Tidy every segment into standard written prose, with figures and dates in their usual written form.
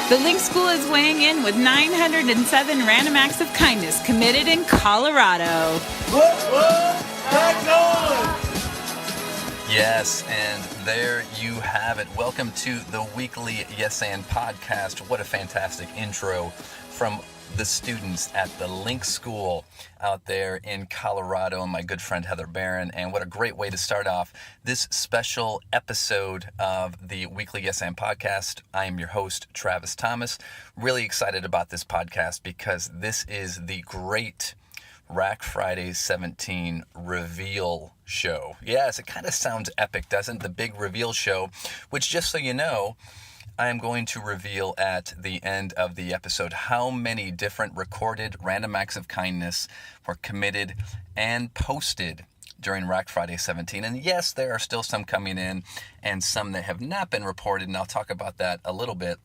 The Link School is weighing in with 907 random acts of kindness committed in Colorado. What? Back on! Yes, and there you have it. Welcome to the weekly Yes and podcast. What a fantastic intro from the students at the Link School out there in Colorado and my good friend Heather Barron. And what a great way to start off this special episode of the weekly Yes and podcast. I am your host, Travis Thomas. Really excited about this podcast because this is the great RAK Friday 17 reveal show. Yes, it kind of sounds epic, doesn't it? The big reveal show, which, just so you know, I am going to reveal at the end of the episode how many different recorded random acts of kindness were committed and posted during RAK Friday 17. And yes, there are still some coming in and some that have not been reported, and I'll talk about that a little bit.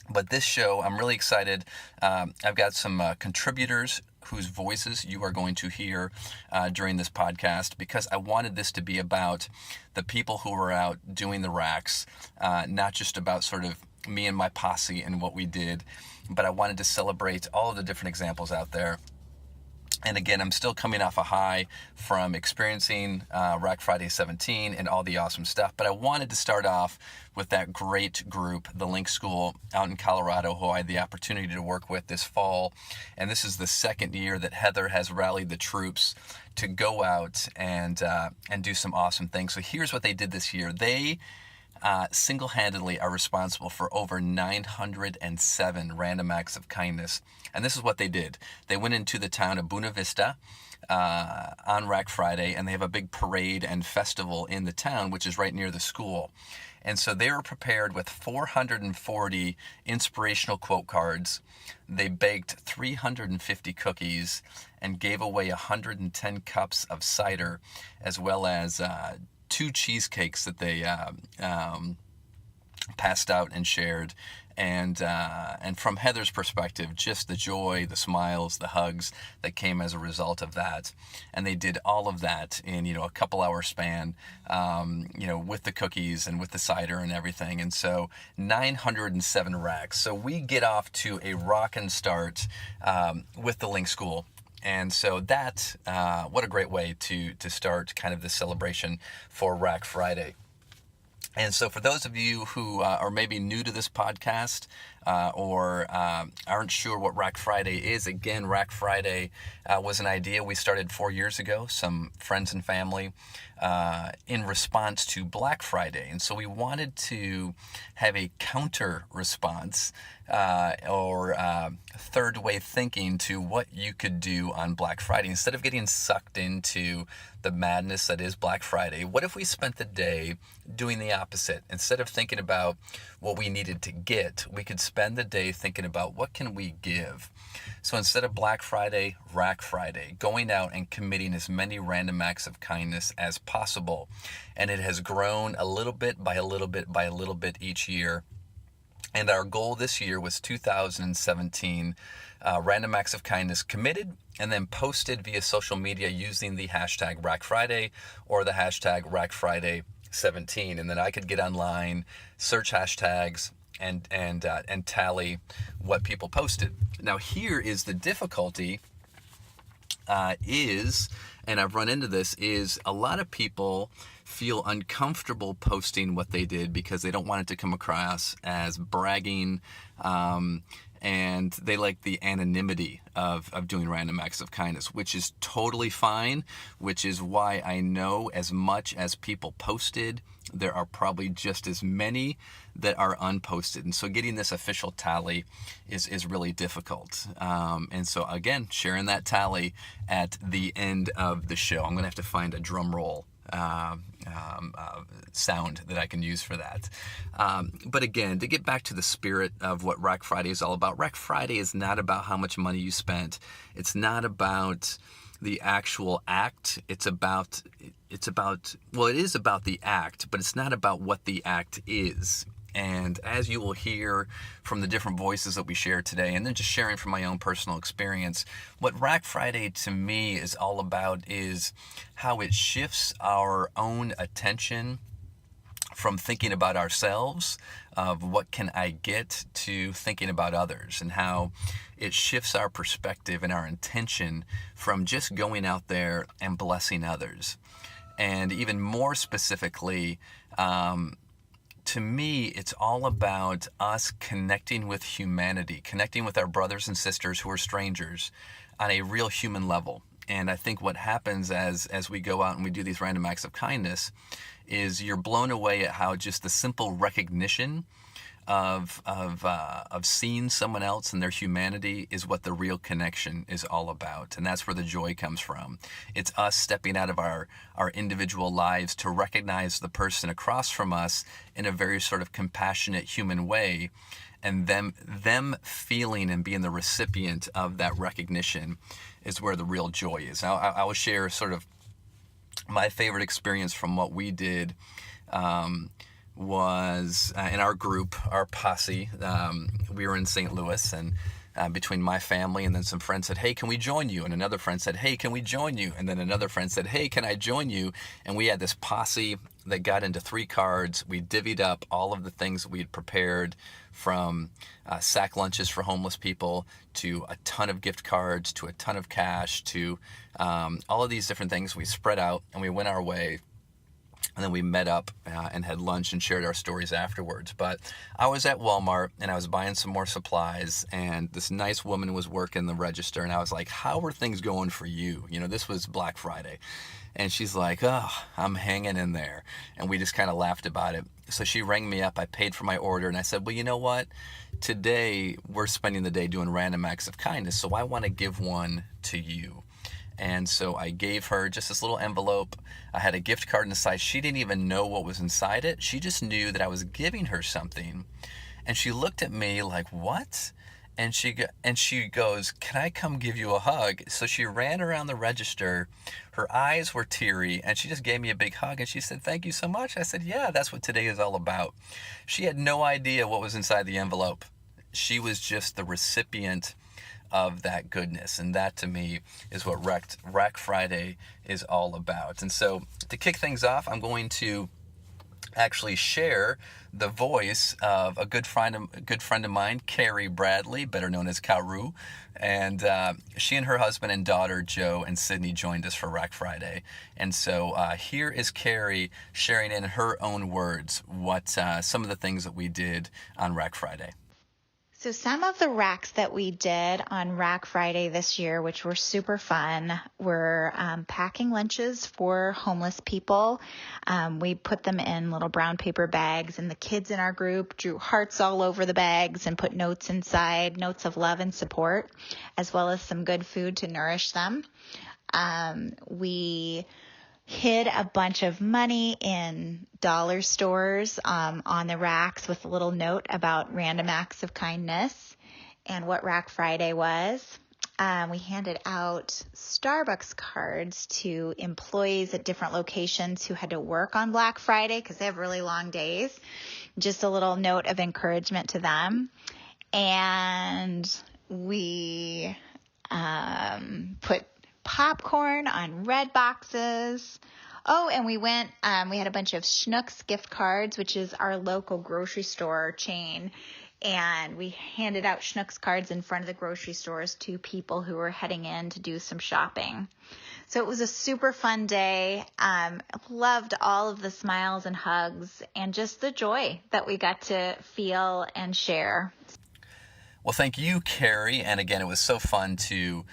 But this show, I'm really excited. I've got some contributors whose voices you are going to hear during this podcast, because I wanted this to be about the people who were out doing the racks, not just about sort of me and my posse and what we did, but I wanted to celebrate all of the different examples out there. And again, I'm still coming off a high from experiencing RAK Friday 17 and all the awesome stuff. But I wanted to start off with that great group, the Link School out in Colorado, who I had the opportunity to work with this fall. And this is the second year that Heather has rallied the troops to go out and do some awesome things. So here's what they did this year. They single-handedly are responsible for over 907 random acts of kindness. And this is what they did. They went into the town of Buena Vista on RAK Friday, and they have a big parade and festival in the town, which is right near the school. And so they were prepared with 440 inspirational quote cards. They baked 350 cookies and gave away 110 cups of cider, as well as 2 cheesecakes that they passed out and shared. And from Heather's perspective, just the joy, the smiles, the hugs that came as a result of that. And they did all of that in, a couple hour span, with the cookies and with the cider and everything. And so 907 racks. So we get off to a rockin' start with the Link School. And so that, what a great way to start kind of this celebration for RAK Friday. And so for those of you who are maybe new to this podcast or aren't sure what RAK Friday is, again, RAK Friday was an idea we started 4 years ago, some friends and family, in response to Black Friday. And so we wanted to have a counter response or third way thinking to what you could do on Black Friday. Instead of getting sucked into the madness that is Black Friday, what if we spent the day doing the opposite? Instead of thinking about what we needed to get, we could spend the day thinking about what can we give. So instead of Black Friday, RAK Friday, going out and committing as many random acts of kindness as possible. And it has grown a little bit by a little bit by a little bit each year. And our goal this year was 2017 random acts of kindness committed and then posted via social media using the hashtag RAK Friday or the hashtag RAK Friday 17. And then I could get online, search hashtags, and tally what people posted. Now here is the difficulty and I've run into this, is a lot of people feel uncomfortable posting what they did because they don't want it to come across as bragging, and they like the anonymity of doing random acts of kindness, which is totally fine, which is why I know as much as people posted, there are probably just as many that are unposted. And so getting this official tally is really difficult. And so again, sharing that tally at the end of the show. I'm going to have to find a drum roll sound that I can use for that. But again, to get back to the spirit of what RAK Friday is all about, RAK Friday is not about how much money you spent. It's not about the actual act. It is about the act, but it's not about what the act is. And as you will hear from the different voices that we share today, and then just sharing from my own personal experience, what RAK Friday to me is all about is how it shifts our own attention from thinking about ourselves, of what can I get, to thinking about others, and how it shifts our perspective and our intention from just going out there and blessing others. And even more specifically, to me, it's all about us connecting with humanity, connecting with our brothers and sisters who are strangers on a real human level. And I think what happens as we go out and we do these random acts of kindness is you're blown away at how just the simple recognition of seeing someone else and their humanity is what the real connection is all about. And that's where the joy comes from. It's us stepping out of our individual lives to recognize the person across from us in a very sort of compassionate human way, and them feeling and being the recipient of that recognition is where the real joy is. Now, I will share sort of my favorite experience from what we did. Was in our group, our posse. We were in St. Louis, and between my family and then some friends said, hey, can we join you? And another friend said, hey, can we join you? And then another friend said, hey, can I join you? And we had this posse that got into 3 cards. We divvied up all of the things that we had prepared, from sack lunches for homeless people to a ton of gift cards to a ton of cash to all of these different things. We spread out and we went our way. And then we met up and had lunch and shared our stories afterwards. But I was at Walmart and I was buying some more supplies, and this nice woman was working the register, and I was like, how are things going for you? You know, this was Black Friday. And she's like, oh, I'm hanging in there. And we just kind of laughed about it. So she rang me up, I paid for my order, and I said, well, you know what? Today we're spending the day doing random acts of kindness, so I want to give one to you. And so I gave her just this little envelope. I had a gift card inside. She didn't even know what was inside it. She just knew that I was giving her something. And she looked at me like, what? And she goes, can I come give you a hug? So she ran around the register. Her eyes were teary, and she just gave me a big hug. And she said, thank you so much. I said, yeah, that's what today is all about. She had no idea what was inside the envelope. She was just the recipient of that goodness, and that to me is what RAK Friday is all about. And so to kick things off, I'm going to actually share the voice of a good friend of mine, Carrie Bradley, better known as Karu, and she and her husband and daughter Joe and Sydney joined us for RAK Friday. And so here is Carrie sharing in her own words what some of the things that we did on RAK Friday. So some of the racks that we did on RAK Friday this year, which were super fun, were packing lunches for homeless people. We put them in little brown paper bags, and the kids in our group drew hearts all over the bags and put notes inside, notes of love and support, as well as some good food to nourish them. We hid a bunch of money in dollar stores on the racks with a little note about random acts of kindness and what RAK Friday was. We handed out Starbucks cards to employees at different locations who had to work on Black Friday because they have really long days. Just a little note of encouragement to them. And we put popcorn on red boxes. Oh, and we had a bunch of Schnucks gift cards, which is our local grocery store chain. And we handed out Schnucks cards in front of the grocery stores to people who were heading in to do some shopping. So it was a super fun day. Loved all of the smiles and hugs and just the joy that we got to feel and share. Well, thank you, Carrie. And again, it was so fun to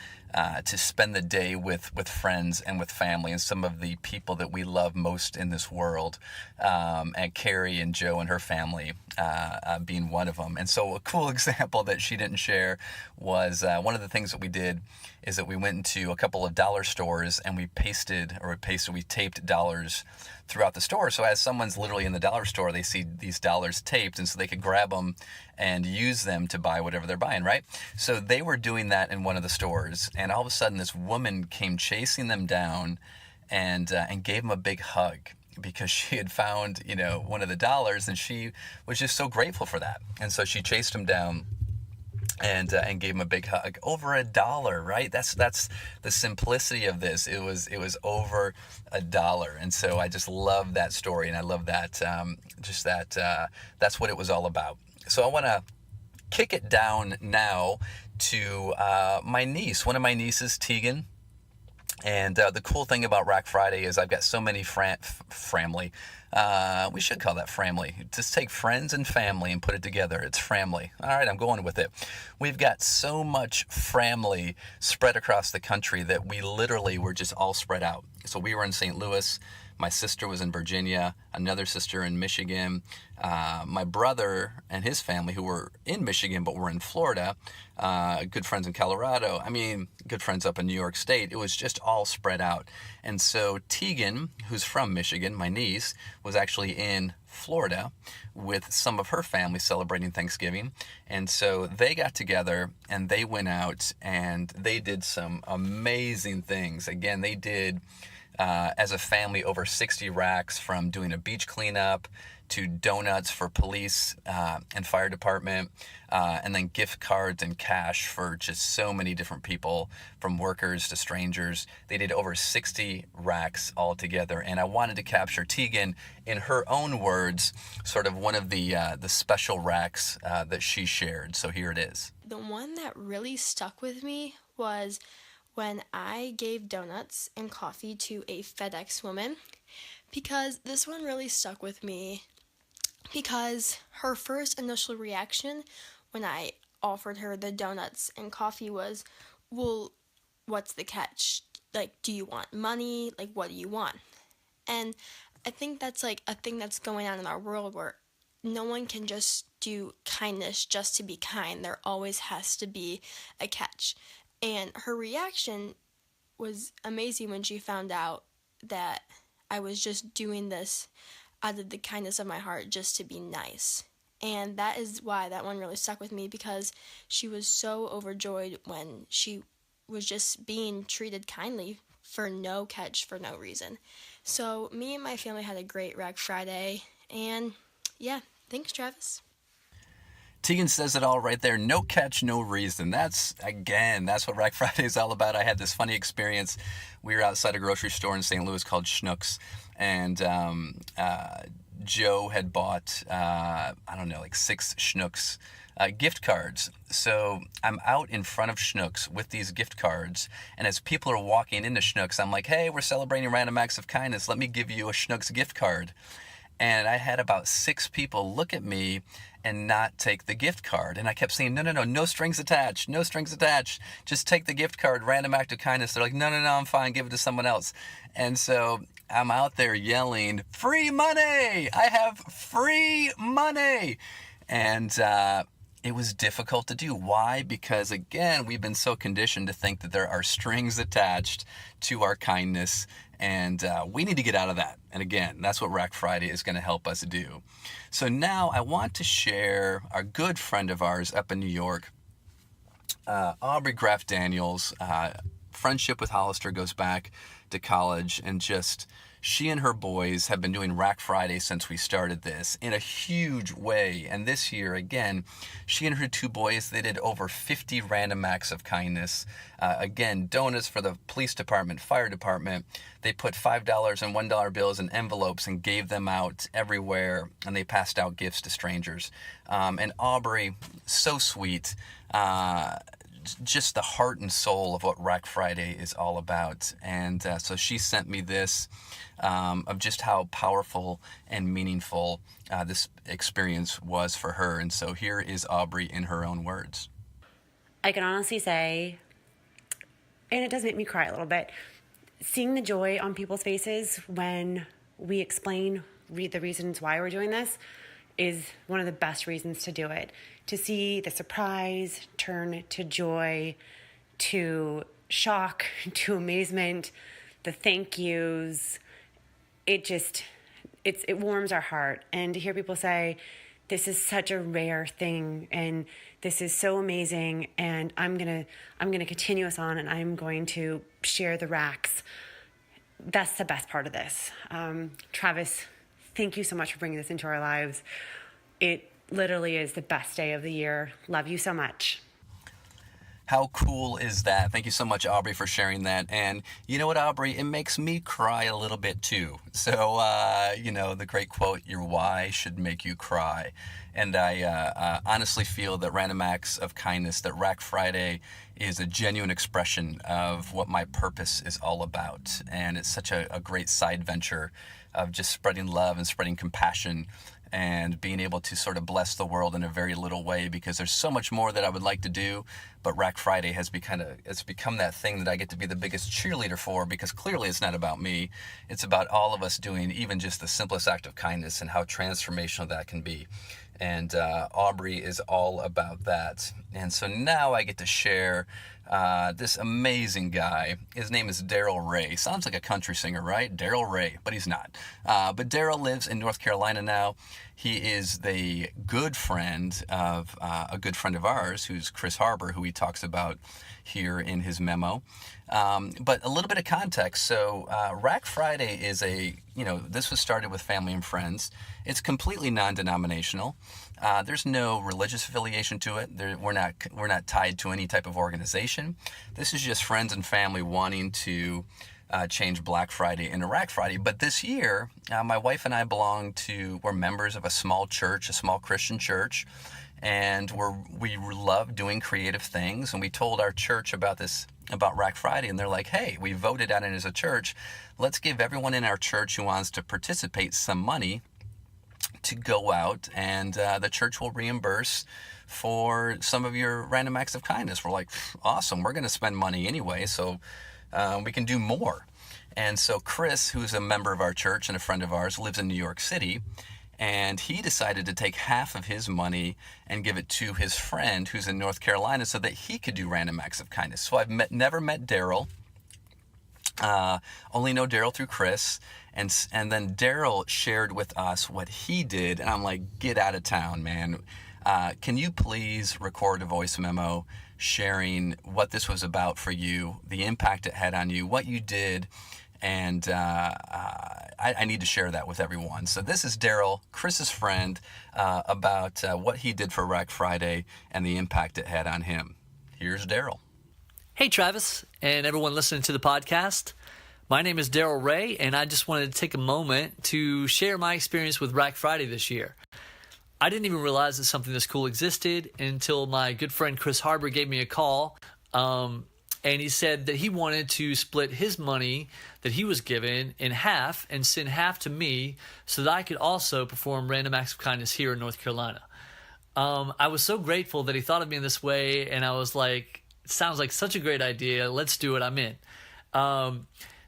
spend the day with friends and with family and some of the people that we love most in this world, and Carrie and Joe and her family being one of them. And so a cool example that she didn't share was one of the things that we did is that we went into a couple of dollar stores and we taped dollars throughout the store. So as someone's literally in the dollar store, they see these dollars taped, and so they could grab them and use them to buy whatever they're buying, right? So they were doing that in one of the stores, and all of a sudden this woman came chasing them down and gave them a big hug because she had found, one of the dollars, and she was just so grateful for that. And so she chased them down, and gave him a big hug. Over $1, right? That's the simplicity of this. It was over $1, and so I just love that story, and I love that that's what it was all about. So I want to kick it down now to my niece, one of my nieces, Tegan. And the cool thing about RAK Friday is I've got so many family. We should call that family. Just take friends and family and put it together. It's family. All right, I'm going with it. We've got so much family spread across the country that we literally were just all spread out. So we were in St. Louis. My sister was in Virginia, another sister in Michigan, my brother and his family who were in Michigan but were in Florida, good friends in Colorado, good friends up in New York State. It was just all spread out. And so Tegan, who's from Michigan, my niece, was actually in Florida with some of her family celebrating Thanksgiving. And so they got together and they went out and they did some amazing things. Again, they did... as a family, over 60 racks, from doing a beach cleanup to donuts for police and fire department, and then gift cards and cash for just so many different people, from workers to strangers. They did over 60 racks altogether, and I wanted to capture Tegan in her own words, sort of one of the special racks that she shared. So here it is. The one that really stuck with me was when I gave donuts and coffee to a FedEx woman, because this one really stuck with me because her first initial reaction when I offered her the donuts and coffee was, well, what's the catch? Like, do you want money? Like, what do you want? And I think that's like a thing that's going on in our world where no one can just do kindness just to be kind. There always has to be a catch. And her reaction was amazing when she found out that I was just doing this out of the kindness of my heart just to be nice. And that is why that one really stuck with me, because she was so overjoyed when she was just being treated kindly for no catch, for no reason. So me and my family had a great RAK Friday. And yeah, thanks, Travis. Tegan says it all right there. No catch, no reason. That's what RAK Friday is all about. I had this funny experience. We were outside a grocery store in St. Louis called Schnucks, and Joe had bought, 6 Schnucks gift cards. So I'm out in front of Schnucks with these gift cards, and as people are walking into Schnucks, I'm like, hey, we're celebrating random acts of kindness. Let me give you a Schnucks gift card. And I had about 6 people look at me and not take the gift card. And I kept saying, no strings attached, no strings attached. Just take the gift card, random act of kindness. They're like, no, I'm fine, give it to someone else. And so I'm out there yelling, free money! I have free money! And it was difficult to do. Why? Because, again, we've been so conditioned to think that there are strings attached to our kindness, and we need to get out of that. And again, that's what RAK Friday is going to help us do. So now I want to share a good friend of ours up in New York, Aubrey Graff Daniels. Friendship with Hollister goes back to college, and just she and her boys have been doing RAK Friday since we started this in a huge way. And this year, again, she and her 2 boys, they did over 50 random acts of kindness. Again, donuts for the police department, fire department. They put $5 and $1 bills in envelopes and gave them out everywhere, and they passed out gifts to strangers. And Aubrey, so sweet, just the heart and soul of what RAK Friday is all about. And so she sent me this of just how powerful and meaningful this experience was for her. And so here is Aubrey in her own words. I can honestly say, and it does make me cry a little bit, seeing the joy on people's faces when we explain the reasons why we're doing this is one of the best reasons to do it. To see the surprise turn to joy, to shock, to amazement, the thank yous, it warms our heart. And to hear people say, this is such a rare thing, and this is so amazing, and I'm gonna continue us on, and I'm going to share the racks. That's the best part of this. Travis, thank you so much for bringing this into our lives. It literally is the best day of the year. Love you so much. How cool is that? Thank you so much, Aubrey, for sharing that. And you know what, Aubrey? It makes me cry a little bit too. So, the great quote, your why should make you cry. And I honestly feel that Random Acts of Kindness, that RAK Friday is a genuine expression of what my purpose is all about. And it's such a great side venture of just spreading love and spreading compassion and being able to sort of bless the world in a very little way, because there's so much more that I would like to do, but RAK Friday has become that thing that I get to be the biggest cheerleader for, because clearly it's not about me. It's about all of us doing even just the simplest act of kindness and how transformational that can be. And Aubrey is all about that. And so now I get to share this amazing guy. His name is Daryl Ray. Sounds like a country singer, right? Daryl Ray, but he's not. But Daryl lives in North Carolina now. He is the good friend of a good friend of ours, who's Chris Harbor, who he talks about here in his memo. But a little bit of context. So RAK Friday is this was started with family and friends. It's completely non-denominational. There's no religious affiliation to it. We're not tied to any type of organization. This is just friends and family wanting to change Black Friday into RAK Friday. But this year, my wife and I we're members of a small church, a small Christian church, and we love doing creative things. And we told our church about RAK Friday, and they're like, hey, we voted on it as a church. Let's give everyone in our church who wants to participate some money to go out, and the church will reimburse for some of your random acts of kindness. We're like, awesome, we're going to spend money anyway, so we can do more. And so Chris, who's a member of our church and a friend of ours, lives in New York City, and he decided to take half of his money and give it to his friend who's in North Carolina so that he could do random acts of kindness. So I've never met Daryl. Only know Daryl through Chris, and then Daryl shared with us what he did, and I'm like, get out of town, man. Can you please record a voice memo sharing what this was about for you, the impact it had on you, what you did, and I need to share that with everyone. So this is Daryl, Chris's friend, about what he did for RAK Friday and the impact it had on him. Here's Daryl. Hey, Travis, and everyone listening to the podcast. My name is Daryl Ray, and I just wanted to take a moment to share my experience with RAK Friday this year. I didn't even realize that something this cool existed until my good friend Chris Harbor gave me a call, and he said that he wanted to split his money that he was given in half and send half to me so that I could also perform random acts of kindness here in North Carolina. I was so grateful that he thought of me in this way, and I was like, sounds like such a great idea. Let's do it. I'm in.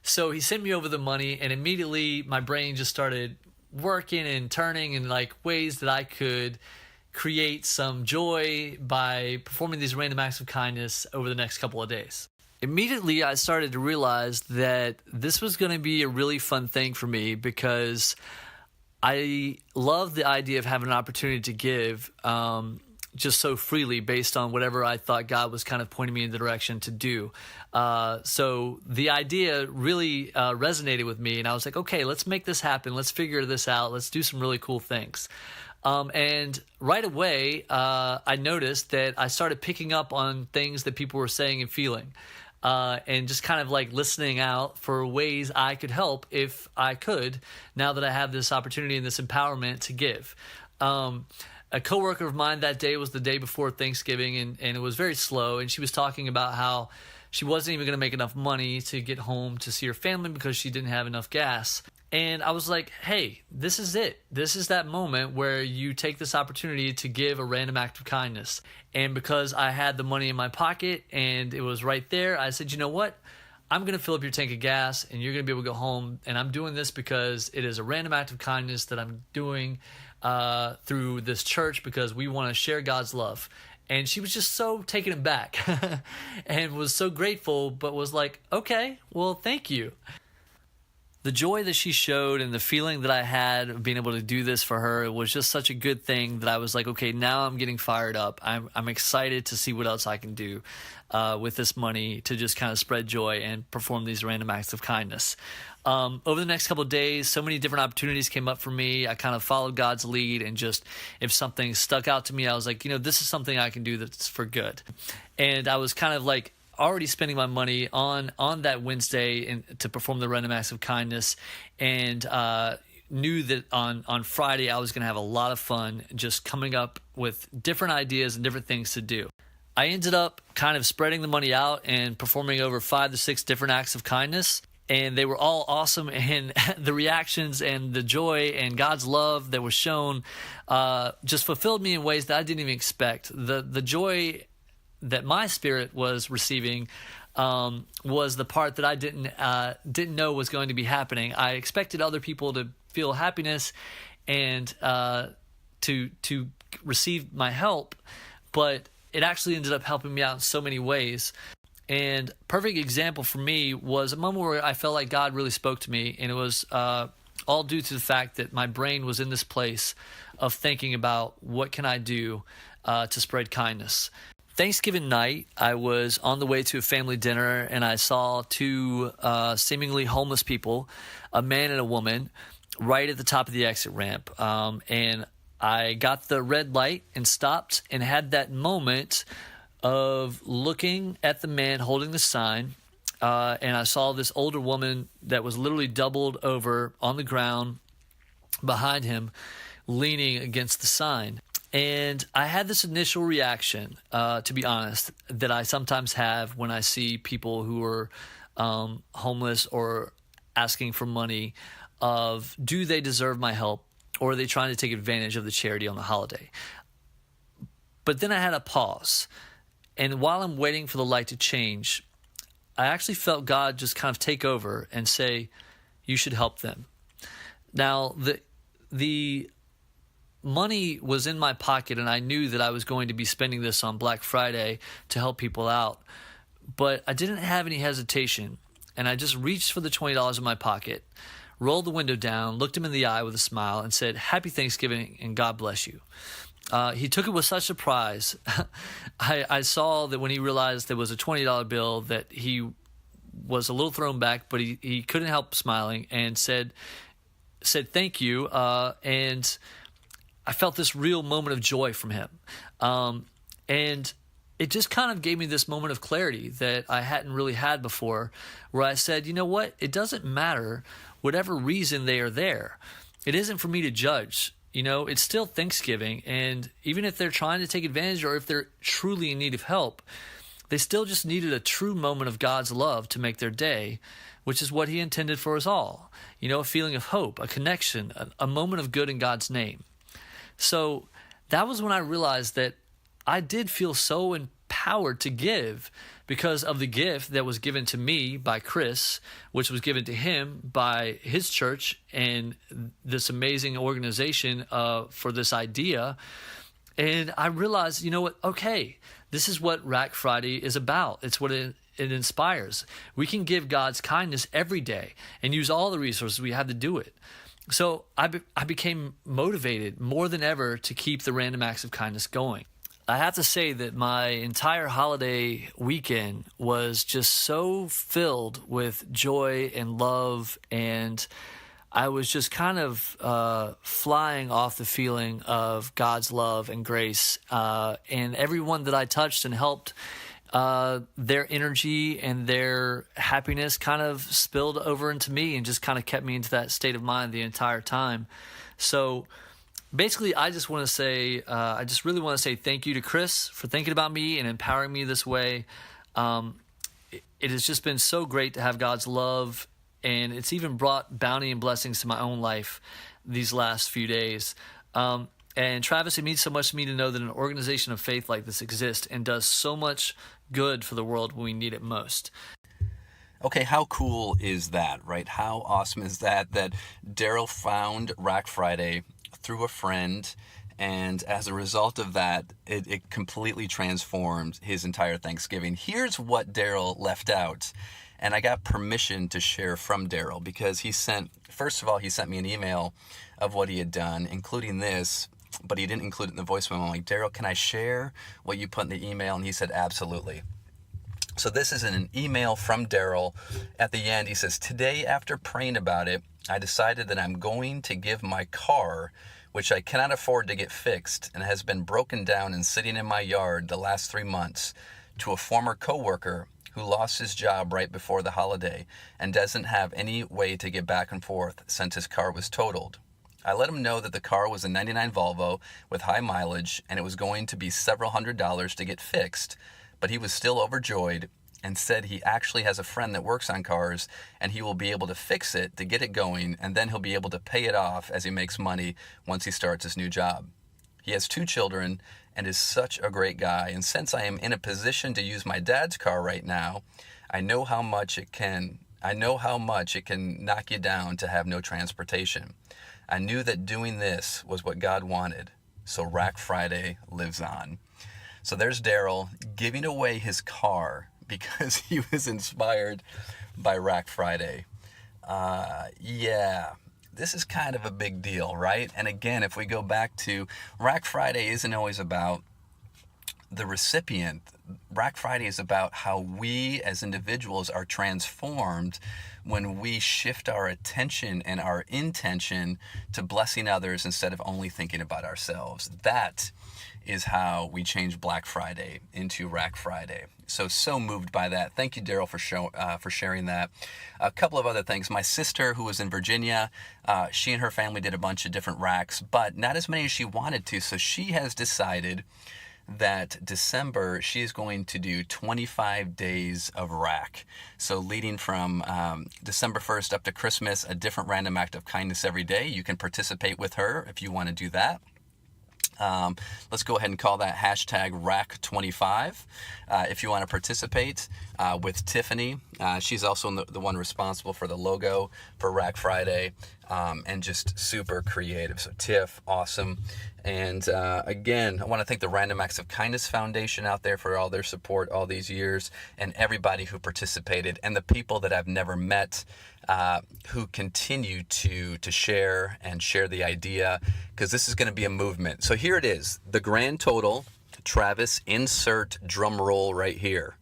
So he sent me over the money, and immediately my brain just started working and turning in like ways that I could create some joy by performing these random acts of kindness over the next couple of days. Immediately, I started to realize that this was going to be a really fun thing for me, because I love the idea of having an opportunity to give just so freely based on whatever I thought God was kind of pointing me in the direction to do. So the idea really resonated with me, and I was like, okay, let's make this happen. Let's figure this out. Let's do some really cool things. And right away, I noticed that I started picking up on things that people were saying and feeling, and just kind of like listening out for ways I could help if I could, now that I have this opportunity and this empowerment to give. A coworker of mine that day was the day before Thanksgiving, and it was very slow, and she was talking about how she wasn't even going to make enough money to get home to see her family because she didn't have enough gas. And I was like, hey, this is it. This is that moment where you take this opportunity to give a random act of kindness. And because I had the money in my pocket and it was right there, I said, you know what? I'm going to fill up your tank of gas, and you're going to be able to go home. And I'm doing this because it is a random act of kindness that I'm doing through this church, because we want to share God's love. And she was just so taken aback and was so grateful, but was like, okay, well, thank you. The joy that she showed and the feeling that I had of being able to do this for her was just such a good thing that I was like, okay, now I'm getting fired up. I'm excited to see what else I can do with this money to just kind of spread joy and perform these random acts of kindness. Over the next couple of days, so many different opportunities came up for me. I kind of followed God's lead, and just if something stuck out to me, I was like, this is something I can do that's for good. And I was kind of like already spending my money on that Wednesday to perform the random acts of kindness, and knew that on Friday I was going to have a lot of fun just coming up with different ideas and different things to do. I ended up kind of spreading the money out and performing over 5 to 6 different acts of kindness. And they were all awesome, and the reactions and the joy and God's love that was shown just fulfilled me in ways that I didn't even expect. The joy that my spirit was receiving was the part that I didn't know was going to be happening. I expected other people to feel happiness and to receive my help, but it actually ended up helping me out in so many ways. And perfect example for me was a moment where I felt like God really spoke to me, and it was all due to the fact that my brain was in this place of thinking about what can I do to spread kindness. Thanksgiving night, I was on the way to a family dinner, and I saw 2 seemingly homeless people, a man and a woman, right at the top of the exit ramp. And I got the red light and stopped and had that moment of looking at the man holding the sign, and I saw this older woman that was literally doubled over on the ground behind him, leaning against the sign. And I had this initial reaction, to be honest, that I sometimes have when I see people who are homeless or asking for money of, do they deserve my help, or are they trying to take advantage of the charity on the holiday? But then I had a pause. And while I'm waiting for the light to change, I actually felt God just kind of take over and say, you should help them. Now, the money was in my pocket, and I knew that I was going to be spending this on Black Friday to help people out. But I didn't have any hesitation, and I just reached for the $20 in my pocket, rolled the window down, looked him in the eye with a smile, and said, Happy Thanksgiving and God bless you. He took it with such surprise. I saw that when he realized there was a $20 bill that he was a little thrown back, but he couldn't help smiling and said thank you. And I felt this real moment of joy from him. And it just kind of gave me this moment of clarity that I hadn't really had before, where I said, you know what? It doesn't matter whatever reason they are there. It isn't for me to judge. It's still Thanksgiving, and even if they're trying to take advantage or if they're truly in need of help, they still just needed a true moment of God's love to make their day, which is what he intended for us all. A feeling of hope, a connection, a moment of good in God's name. So that was when I realized that I did feel so empowered to give because of the gift that was given to me by Chris, which was given to him by his church and this amazing organization for this idea. And I realized, okay, this is what RAK Friday is about. It's what it inspires. We can give God's kindness every day and use all the resources we have to do it. So I became motivated more than ever to keep the random acts of kindness going. I have to say that my entire holiday weekend was just so filled with joy and love, and I was just kind of flying off the feeling of God's love and grace. And everyone that I touched and helped, their energy and their happiness kind of spilled over into me and just kind of kept me into that state of mind the entire time. So basically, I just want to say, I just really want to say thank you to Chris for thinking about me and empowering me this way. It has just been so great to have God's love, and it's even brought bounty and blessings to my own life these last few days. And Travis, it means so much to me to know that an organization of faith like this exists and does so much good for the world when we need it most. Okay, how cool is that, right? How awesome is that Daryl found RAK Friday through a friend, and as a result of that, it completely transformed his entire Thanksgiving. Here's what Daryl left out, and I got permission to share from Daryl because he sent me an email of what he had done, including this, but he didn't include it in the voice memo. I'm like, Daryl, can I share what you put in the email? And he said, absolutely. So this is an email from Daryl. At the end, he says, "Today, after praying about it, I decided that I'm going to give my car, which I cannot afford to get fixed and has been broken down and sitting in my yard the last 3 months, to a former coworker who lost his job right before the holiday and doesn't have any way to get back and forth since his car was totaled. I let him know that the car was a 99 Volvo with high mileage and it was going to be several $100s to get fixed, but he was still overjoyed and said he actually has a friend that works on cars and he will be able to fix it to get it going, and then he'll be able to pay it off as he makes money once he starts his new job. He has 2 children and is such a great guy, and since I am in a position to use my dad's car right now, I know how much it can knock you down to have no transportation. I knew that doing this was what God wanted, so RAK Friday lives on." So there's Daryl giving away his car because he was inspired by RAK Friday. Yeah, this is kind of a big deal, right? And again, if we go back to RAK Friday isn't always about the recipient. RAK Friday is about how we as individuals are transformed when we shift our attention and our intention to blessing others instead of only thinking about ourselves. That is how we change Black Friday into RAK Friday. So moved by that. Thank you, Daryl, for sharing that. A couple of other things. My sister, who was in Virginia, she and her family did a bunch of different racks, but not as many as she wanted to. So she has decided that December she is going to do 25 days of RAK. So leading from December 1st up to Christmas, a different random act of kindness every day. You can participate with her if you want to do that. Let's go ahead and call that hashtag RAK25 if you want to participate with Tiffany. She's also the one responsible for the logo for RAK Friday, and just super creative. So Tiff, awesome. And again, I want to thank the Random Acts of Kindness Foundation out there for all their support all these years, and everybody who participated, and the people that I've never met who continue to share the idea, because this is going to be a movement. So here it is, the grand total. Travis, insert drum roll right here.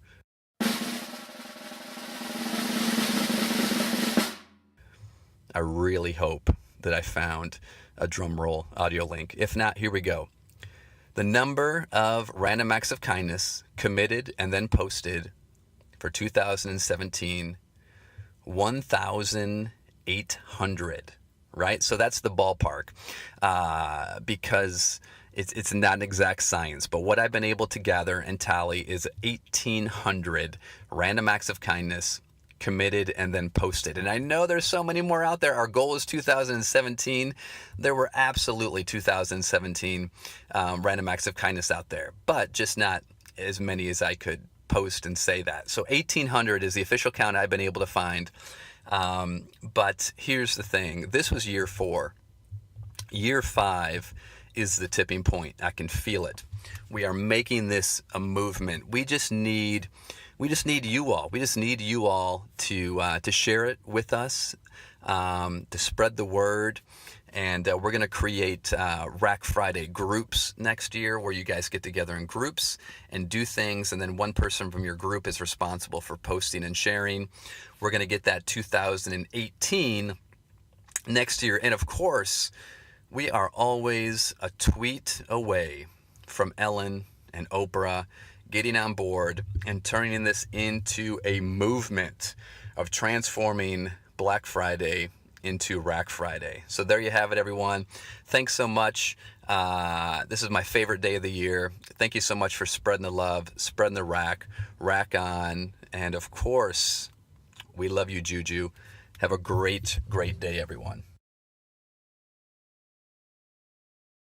I really hope that I found a drum roll audio link. If not, here we go. The number of random acts of kindness committed and then posted for 2017, 1,800, right? So that's the ballpark, because it's not an exact science, but what I've been able to gather and tally is 1,800 random acts of kindness committed and then posted. And I know there's so many more out there. Our goal is 2017. There were absolutely 2017 random acts of kindness out there, but just not as many as I could post and say that. So 1,800 is the official count I've been able to find. But here's the thing. This was year 4. Year 5 is the tipping point. I can feel it. We are making this a movement. We just need you all. We just need you all to share it with us, to spread the word. And we're going to create RAK Friday groups next year, where you guys get together in groups and do things. And then one person from your group is responsible for posting and sharing. We're going to get that 2018 next year. And of course, we are always a tweet away from Ellen and Oprah getting on board and turning this into a movement of transforming Black Friday into RAK Friday. So there you have it, everyone. Thanks so much. This is my favorite day of the year. Thank you so much for spreading the love, spreading the RAK on. And of course, we love you, Juju. Have a great, great day, everyone.